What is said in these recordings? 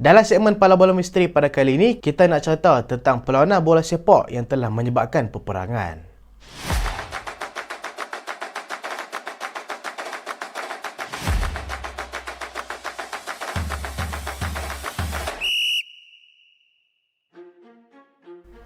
Dalam segmen Pala Bola Misteri pada kali ini, kita nak cerita tentang perlawanan bola sepak yang telah menyebabkan peperangan.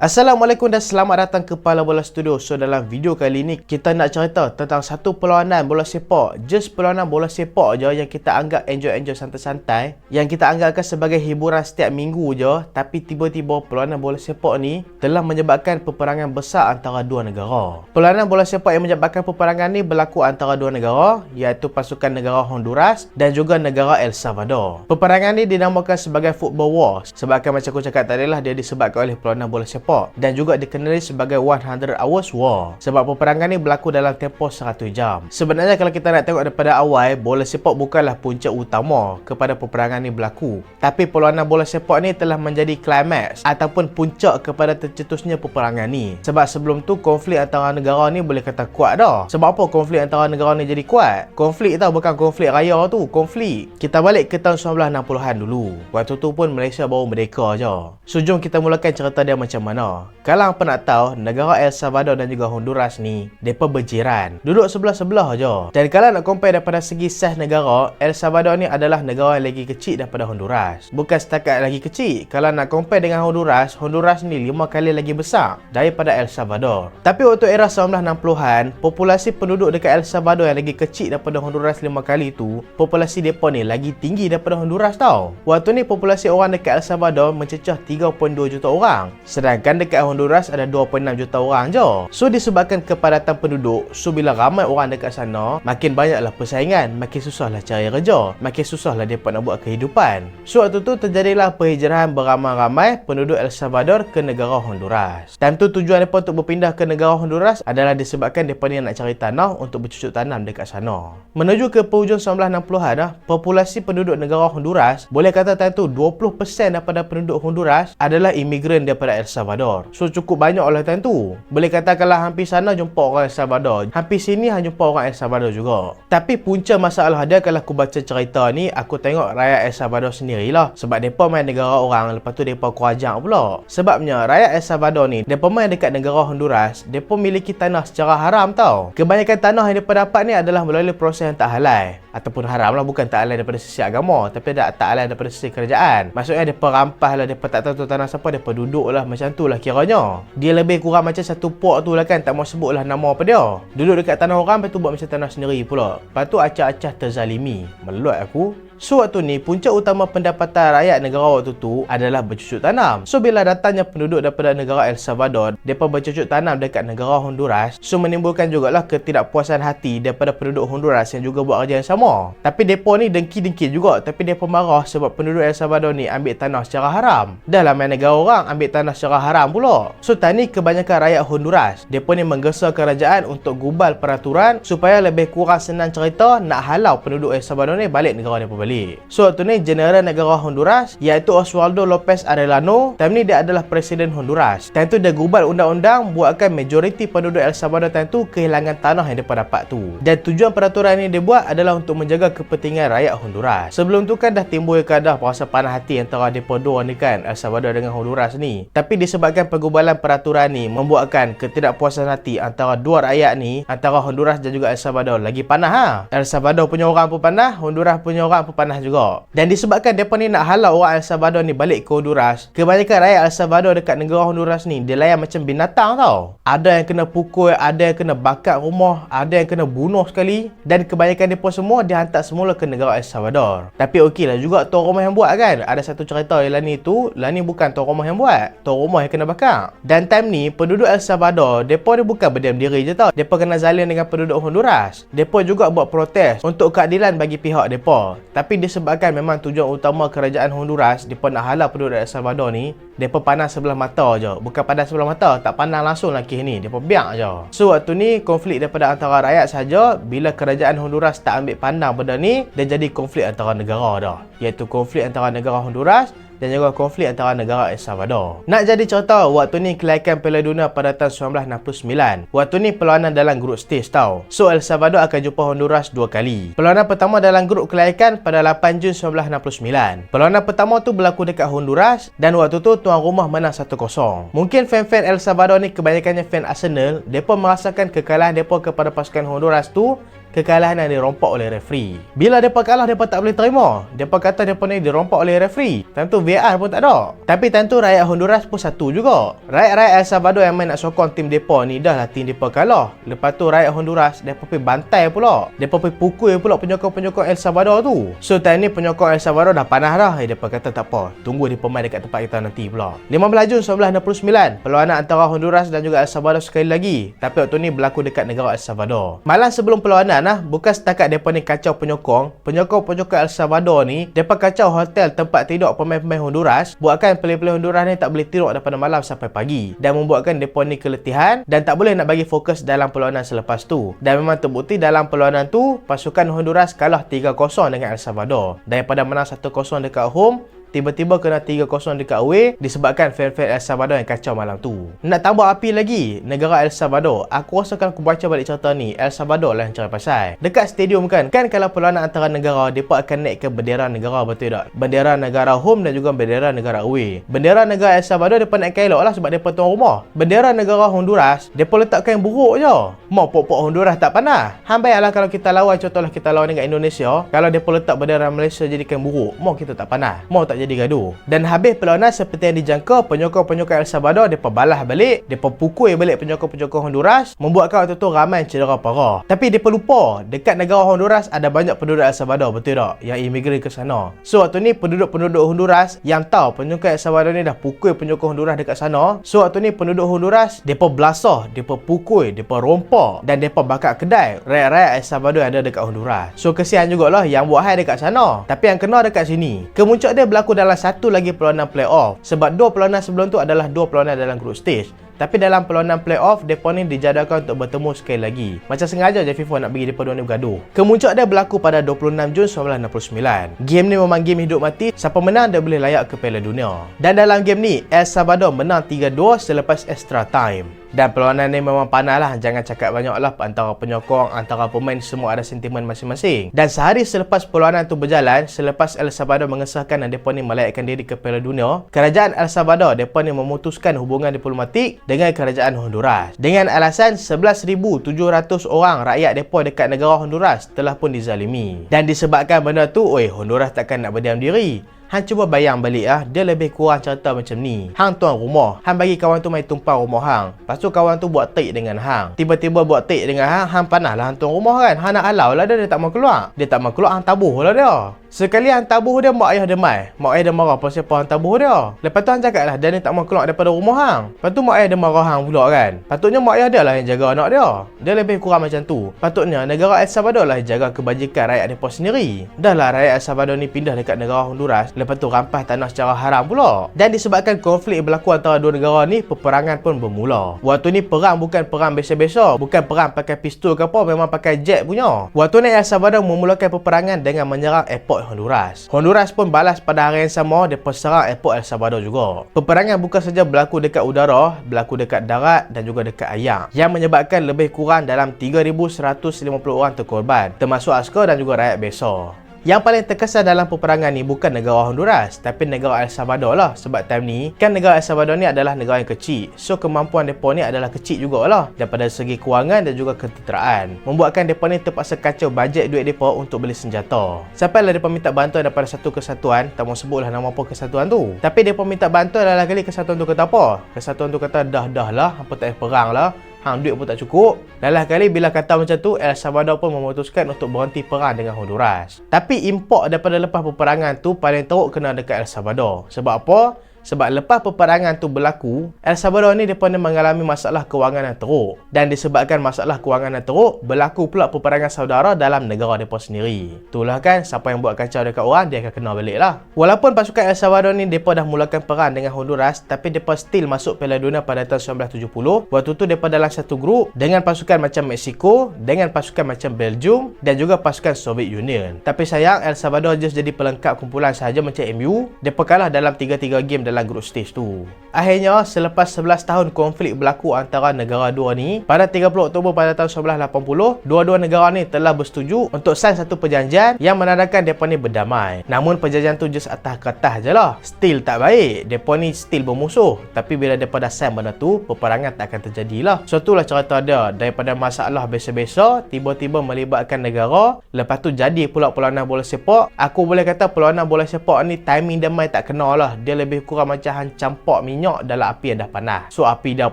Assalamualaikum dan selamat datang ke Pala Bola Studio. So dalam video kali ini kita nak cerita tentang satu perlawanan bola sepak. Just perlawanan bola sepak je yang kita anggap enjoy santai-santai, yang kita anggapkan sebagai hiburan setiap minggu je. Tapi tiba-tiba perlawanan bola sepak ni telah menyebabkan peperangan besar antara dua negara. Perlawanan bola sepak yang menyebabkan peperangan ni berlaku antara dua negara, iaitu pasukan negara Honduras dan juga negara El Salvador. Peperangan ni dinamakan sebagai Football War sebabkan macam aku cakap tadi lah, dia disebabkan oleh perlawanan bola sepak dan juga dikenali sebagai 100 Hours War sebab peperangan ni berlaku dalam tempoh 100 jam. Sebenarnya kalau kita nak tengok daripada awal, bola sepak bukanlah punca utama kepada peperangan ni berlaku, tapi perlawanan bola sepak ni telah menjadi klimaks ataupun puncak kepada tercetusnya peperangan ni. Sebab sebelum tu konflik antara negara ni boleh kata kuat dah. Sebab apa konflik antara negara ni jadi kuat? Konflik tau, bukan konflik raya tu, konflik. Kita balik ke tahun 1960-an dulu. Waktu tu pun Malaysia baru merdeka je. So jom kita mulakan cerita dia macam mana. Kalau apa nak tahu, negara El Salvador dan juga Honduras ni depa berjiran, duduk sebelah-sebelah je. Dan kalau nak compare daripada segi saiz negara, El Salvador ni adalah negara yang lagi kecil daripada Honduras. Bukan setakat lagi kecil, kalau nak compare dengan Honduras, Honduras ni 5 kali lagi besar daripada El Salvador. Tapi waktu era 1960-an, populasi penduduk dekat El Salvador yang lagi kecil daripada Honduras 5 kali tu, populasi depa ni lagi tinggi daripada Honduras tau. Waktu ni populasi orang dekat El Salvador mencecah 3.2 juta orang, sedangkan dekat Honduras ada 2.6 juta orang je. So disebabkan kepadatan penduduk, so bila ramai orang dekat sana, makin banyaklah persaingan, makin susahlah cari kerja, makin susahlah mereka nak buat kehidupan. So waktu tu terjadilah perhijrahan beramai-ramai penduduk El Salvador ke negara Honduras. Time tu tujuan mereka untuk berpindah ke negara Honduras adalah disebabkan mereka ni nak cari tanah untuk bercucuk tanam dekat sana. Menuju ke penghujung 1960-an, populasi penduduk negara Honduras, boleh kata time tu 20% daripada penduduk Honduras adalah imigran daripada El Salvador. So cukup banyak oleh time tu. Boleh katakanlah hampir sana jumpa orang El Salvador, hampir sini hanya jumpa orang El Salvador juga. Tapi punca masalah dia kalau aku baca cerita ni, aku tengok rakyat El Salvador sendirilah. Sebab mereka main negara orang, lepas tu mereka kurajang pula. Sebabnya rakyat El Salvador ni, mereka main dekat negara Honduras, mereka miliki tanah secara haram tau. Kebanyakan tanah yang mereka dapat ni adalah melalui proses yang tak halal. Ataupun haram lah, bukan tak halal daripada sisi agama, tapi tak halal daripada sisi kerajaan. Maksudnya mereka rampas lah, mereka tak tahu tu tanah siapa, mereka duduk lah macam tu lah kiranya. Dia lebih kurang macam satu pok tu lah kan, tak mau sebut lah nama apa dia. Duduk dekat tanah orang, lepas tu buat macam tanah sendiri pula. Lepas tu acah-acah terzalimi. Meluat aku. So waktu ni, punca utama pendapatan rakyat negara waktu tu adalah bercucuk tanam. So bila datangnya penduduk daripada negara El Salvador, mereka bercucuk tanam dekat negara Honduras, so menimbulkan jugalah ketidakpuasan hati daripada penduduk Honduras yang juga buat kerja yang sama. Tapi mereka ni dengki-dengki juga, tapi mereka marah sebab penduduk El Salvador ni ambil tanah secara haram. Dah lah main negara orang ambil tanah secara haram pula. So tadi kebanyakan rakyat Honduras, mereka ni menggesa kerajaan untuk gubal peraturan supaya lebih kurang senang cerita nak halau penduduk El Salvador ni balik negara mereka balik. So waktu ni Jeneral negara Honduras iaitu Oswaldo López Arellano, time ni dia adalah Presiden Honduras. Time tu dia gubal undang-undang buatkan majoriti penduduk El Salvador time tu kehilangan tanah yang mereka dapat tu. Dan tujuan peraturan ni dia buat adalah untuk menjaga kepentingan rakyat Honduras. Sebelum tu kan dah timbul keadaan perasa panas hati antara mereka dua ni kan, El Salvador dengan Honduras ni. Tapi disebabkan pengubalan peraturan ni membuatkan ketidakpuasan hati antara dua rakyat ni, antara Honduras dan juga El Salvador lagi panas ha. El Salvador punya orang pun panas, Honduras punya orang pun panas juga. Dan disebabkan mereka ni nak halau orang El Salvador ni balik ke Honduras, kebanyakan rakyat El Salvador dekat negara Honduras ni dia layan macam binatang tau. Ada yang kena pukul, ada yang kena bakar rumah, ada yang kena bunuh sekali. Dan kebanyakan mereka semua dihantar semula ke negara El Salvador. Tapi okey lah juga tuan rumah yang buat kan. Ada satu cerita yang Lani tu, Lani bukan tuan rumah yang buat, tuan rumah yang kena bakar. Dan time ni penduduk El Salvador, mereka ni bukan berdiam diri je tau, mereka kena zalim dengan penduduk Honduras. Mereka juga buat protes untuk keadilan bagi pihak mereka. Tapi disebabkan memang tujuan utama kerajaan Honduras, mereka nak halau penduduk El Salvador ni, mereka pandang sebelah mata je. Bukan pandang sebelah mata, tak pandang langsung lah kes ni, mereka biak je. So waktu ni konflik daripada antara rakyat saja. Bila kerajaan Honduras tak ambil pandang benda ni, dia jadi konflik antara negara dah, iaitu konflik antara negara Honduras dan juga konflik antara negara El Salvador. Nak jadi cerita, waktu ni kelaikan Piala Dunia pada tahun 1969. Waktu ni perlawanan dalam grup stage tau. So El Salvador akan jumpa Honduras 2 kali. Perlawanan pertama dalam grup kelaikan pada 8 Jun 1969. Perlawanan pertama tu berlaku dekat Honduras dan waktu tu tuan rumah menang 1-0. Mungkin fan-fan El Salvador ni kebanyakannya fan Arsenal, mereka merasakan kekalahan mereka kepada pasukan Honduras tu kekalahan yang dirompak oleh referee. Bila mereka kalah, mereka tak boleh terima. Mereka kata mereka ni dirompak oleh referee. Tentu VAR pun tak ada. Tapi tentu rakyat Honduras pun satu juga. Rakyat-rakyat El Salvador yang main nak sokong tim mereka ni, dah lah tim mereka kalah. Lepas tu rakyat Honduras, mereka pergi bantai pula. Mereka pergi pukul pula penyokong-penyokong El Salvador tu. So time ni penyokong El Salvador dah panas dah. Mereka kata tak apa, tunggu mereka main dekat tempat kita nanti pula. 15 Jun 1969, perlawanan antara Honduras dan juga El Salvador sekali lagi. Tapi waktu ni berlaku dekat negara El Salvador. Malam sebelum perlawanan, bukan setakat mereka ni kacau penyokong El Salvador ni, mereka kacau hotel tempat tidur pemain-pemain Honduras, buatkan player-player Honduras ni tak boleh tidur daripada malam sampai pagi, dan membuatkan mereka ni keletihan dan tak boleh nak bagi fokus dalam perlawanan selepas tu. Dan memang terbukti dalam perlawanan tu, pasukan Honduras kalah 3-0 dengan El Salvador. Daripada menang 1-0 dekat home, tiba-tiba kena 3-0 dekat away disebabkan fan-fan El Salvador yang kacau malam tu. Nak tambah api lagi, negara El Salvador, aku rasa kalau aku baca balik cerita ni, El Salvador lah yang cari pasal. Dekat stadium kan kalau perlawanan antara negara, mereka akan naikkan bendera negara, betul tak? Bendera negara home dan juga bendera negara away. Bendera negara El Salvador mereka naikkan elok lah sebab mereka tuan rumah. Bendera negara Honduras, mereka letakkan yang buruk je. Mau pok-pok Honduras tak panas. Hang bayarlah kalau kita lawan, contohlah kita lawan dengan Indonesia, kalau mereka letak bendera Malaysia jadikan buruk, mau kita tak panas. Mau tak jadi gaduh. Dan habis perlawanan seperti yang dijangka, penyokong-penyokong El Salvador mereka balas balik, mereka pukul balik penyokong-penyokong Honduras, membuatkan waktu tu ramai cedera parah. Tapi mereka lupa, dekat negara Honduras ada banyak penduduk El Salvador, betul tak? Yang imigran ke sana. So waktu ni penduduk-penduduk Honduras yang tahu penyokong El Salvador ni dah pukul penyokong Honduras dekat sana. So waktu ni penduduk Honduras, mereka belasah, mereka pukul, mereka rompak dan mereka bakar kedai rakyat-rakyat El Salvador yang ada dekat Honduras. So kesian jugalah yang buat hal dekat sana. Tapi yang kena dekat sini. Kemuncak dia berlaku dalam satu lagi perlawanan playoff. Sebab dua perlawanan sebelum tu adalah dua perlawanan dalam group stage. Tapi dalam perlawanan playoff, mereka ni dijadualkan untuk bertemu sekali lagi. Macam sengaja je FIFA nak bagi mereka dua ni bergaduh. Kemuncak dia berlaku pada 26 Jun 1969. Game ni memang game hidup mati. Siapa menang dia boleh layak ke Piala Dunia. Dan dalam game ni, El Salvador menang 3-2 selepas extra time. Dan perlawanan ni memang panas lah. Jangan cakap banyak lah. Antara penyokong, antara pemain, semua ada sentimen masing-masing. Dan sehari selepas perlawanan tu berjalan, selepas El Salvador mengesahkan dan mereka ni melayakkan diri ke Piala Dunia, kerajaan El Salvador mereka ni memutuskan hubungan diplomatik dengan kerajaan Honduras. Dengan alasan 11,700 orang rakyat mereka dekat negara Honduras telah pun dizalimi. Dan disebabkan benda tu, Honduras takkan nak berdiam diri. Hang cuba bayang balik dia lebih kurang cerita macam ni. Hang tuan rumah, hang bagi kawan tu main tumpang rumah hang. Lepas tu kawan tu buat tik dengan hang. Tiba-tiba buat tik dengan hang panas lah hang tuan rumah kan. Hang nak halau lah dia tak mau keluar. Dia tak mau keluar, hang tabuh lah dia. Sekali hang tabuh dia, mak ayah dia mai. Mak ayah dia marah pasal apa hang tabuh dia. Lepas tu hang cakap lah, dia ni tak mau keluar daripada rumah hang. Lepas tu mak ayah dia marah hang pula kan. Patutnya mak ayah dia lah yang jaga anak dia. Dia lebih kurang macam tu. Patutnya negara El Salvador lah yang jaga kebajikan rakyat mereka sendiri. Dah lah rakyat El Salvador ni pindah dekat negara Honduras. Lepas tu rampas tanah secara haram pula. Dan disebabkan konflik berlaku antara dua negara ni, peperangan pun bermula. Waktu ni perang bukan perang biasa-biasa. Bukan perang pakai pistol ke apa, memang pakai jet punya. Waktu ni El Salvador memulakan peperangan dengan menyerang airport Honduras. Honduras pun balas pada hari yang sama, mereka serang airport El Salvador juga. Peperangan bukan saja berlaku dekat udara, berlaku dekat darat dan juga dekat air, yang menyebabkan lebih kurang dalam 3,150 orang terkorban, termasuk askar dan juga rakyat biasa. Yang paling terkesan dalam peperangan ni bukan negara Honduras, tapi negara El Salvador lah. Sebab time ni, kan negara El Salvador ni adalah negara yang kecil. So, kemampuan mereka ni adalah kecil jugalah daripada segi kewangan dan juga ketenteraan. Membuatkan mereka ni terpaksa kacau bajet duit mereka untuk beli senjata. Sampailah mereka minta bantuan daripada satu kesatuan, tak mau sebutlah nama apa kesatuan tu. Tapi mereka minta bantuan dalam kali kesatuan tu kata apa? Kesatuan tu kata dah lah, hampa tak payah perang lah. Hang duit pun tak cukup. Lalah kali bila kata macam tu, El Salvador pun memutuskan untuk berhenti perang dengan Honduras. Tapi import daripada lepas peperangan tu paling teruk kena dekat El Salvador. Sebab apa? Sebab lepas peperangan tu berlaku, El Salvador ni mereka mengalami masalah kewangan yang teruk. Dan disebabkan masalah kewangan yang teruk, berlaku pula peperangan saudara dalam negara mereka sendiri. Itulah kan, siapa yang buat kacau dekat orang, dia akan kena balik lah. Walaupun pasukan El Salvador ni mereka dah mulakan perang dengan Honduras, tapi mereka still masuk Piala Dunia pada tahun 1970. Waktu tu mereka dalam satu grup dengan pasukan macam Mexico, dengan pasukan macam Belgium dan juga pasukan Soviet Union. Tapi sayang, El Salvador just jadi pelengkap kumpulan sahaja macam MU. Mereka kalah dalam 3-3 game dalam group stage tu. Akhirnya, selepas 11 tahun konflik berlaku antara negara dua ni, pada 30 Oktober pada tahun 1980, dua-dua negara ni telah bersetuju untuk sign satu perjanjian yang menandakan mereka ni berdamai. Namun perjanjian tu just atas kertas je lah. Still tak baik. Mereka ni still bermusuh. Tapi bila mereka dah sign benda tu, peperangan tak akan terjadi lah. So itulah cerita dia. Daripada masalah biasa-biasa, tiba-tiba melibatkan negara, lepas tu jadi pula perlawanan bola sepak. Aku boleh kata perlawanan bola sepak ni timing damai tak kena lah. Dia lebih kurang macam campak minyak dalam api yang dah panas. So api dah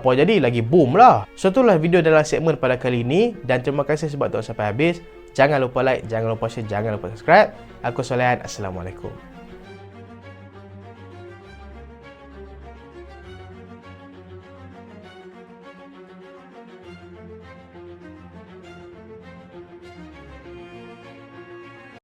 apa jadi, lagi boom lah. So itulah video dalam segmen pada kali ini. Dan terima kasih sebab tengok sampai habis. Jangan lupa like, jangan lupa share, jangan lupa subscribe. Aku Solehan. Assalamualaikum.